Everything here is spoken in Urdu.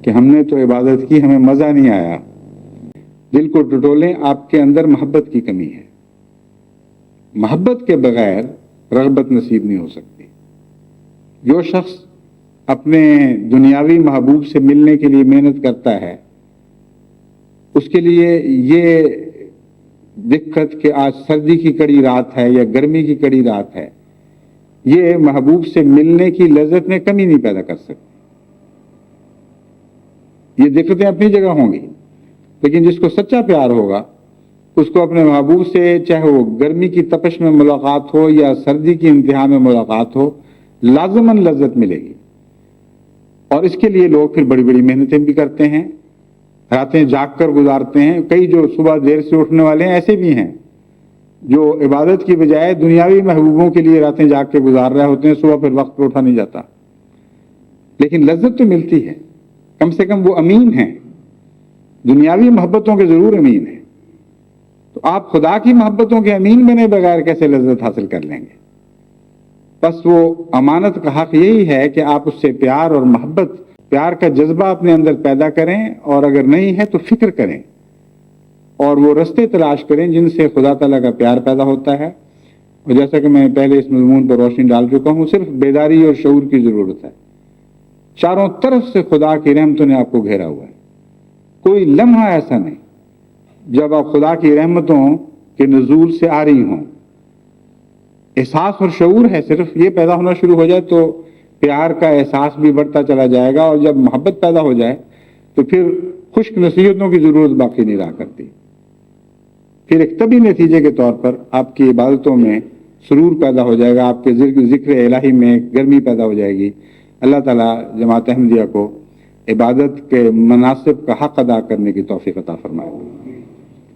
کہ ہم نے تو عبادت کی، ہمیں مزہ نہیں آیا، دل کو ٹٹولیں، آپ کے اندر محبت کی کمی ہے۔ محبت کے بغیر رغبت نصیب نہیں ہو سکتی۔ جو شخص اپنے دنیاوی محبوب سے ملنے کے لیے محنت کرتا ہے، اس کے لیے یہ دقت کہ آج سردی کی کڑی رات ہے یا گرمی کی کڑی رات ہے، یہ محبوب سے ملنے کی لذت میں کمی نہیں پیدا کر سکتی۔ یہ دقتیں اپنی جگہ ہوں گی، لیکن جس کو سچا پیار ہوگا اس کو اپنے محبوب سے، چاہے وہ گرمی کی تپش میں ملاقات ہو یا سردی کی انتہا میں ملاقات ہو، لازماً لذت ملے گی۔ اور اس کے لیے لوگ پھر بڑی بڑی محنتیں بھی کرتے ہیں، راتیں جاگ کر گزارتے ہیں۔ کئی جو صبح دیر سے اٹھنے والے ہیں ایسے بھی ہیں جو عبادت کی بجائے دنیاوی محبوبوں کے لیے راتیں جاگ کے گزار رہے ہوتے ہیں، صبح پھر وقت پہ اٹھا نہیں جاتا، لیکن لذت تو ملتی ہے۔ کم سے کم وہ امین ہیں، دنیاوی محبتوں کے ضرور امین ہیں، تو آپ خدا کی محبتوں کے امین بنے بغیر کیسے لذت حاصل کر لیں گے؟ بس وہ امانت کا حق یہی ہے کہ آپ اس سے پیار اور محبت، پیار کا جذبہ اپنے اندر پیدا کریں، اور اگر نہیں ہے تو فکر کریں اور وہ رستے تلاش کریں جن سے خدا تعالیٰ کا پیار پیدا ہوتا ہے۔ اور جیسا کہ میں پہلے اس مضمون پر روشنی ڈال چکا ہوں، صرف بیداری اور شعور کی ضرورت ہے۔ چاروں طرف سے خدا کی رحمتوں نے آپ کو گھیرا ہوا ہے، کوئی لمحہ ایسا نہیں جب آپ خدا کی رحمتوں کے نزول سے آ رہی ہوں۔ احساس اور شعور ہے، صرف یہ پیدا ہونا شروع ہو جائے تو پیار کا احساس بھی بڑھتا چلا جائے گا، اور جب محبت پیدا ہو جائے تو پھر خشک نصیحتوں کی ضرورت باقی نہیں رہا کرتی۔ پھر ایک طبی نتیجے کے طور پر آپ کی عبادتوں میں سرور پیدا ہو جائے گا، آپ کے ذکر الہی میں گرمی پیدا ہو جائے گی۔ اللہ تعالیٰ جماعت احمدیہ کو عبادت کے مناسب کا حق ادا کرنے کی توفیق عطا فرمائے۔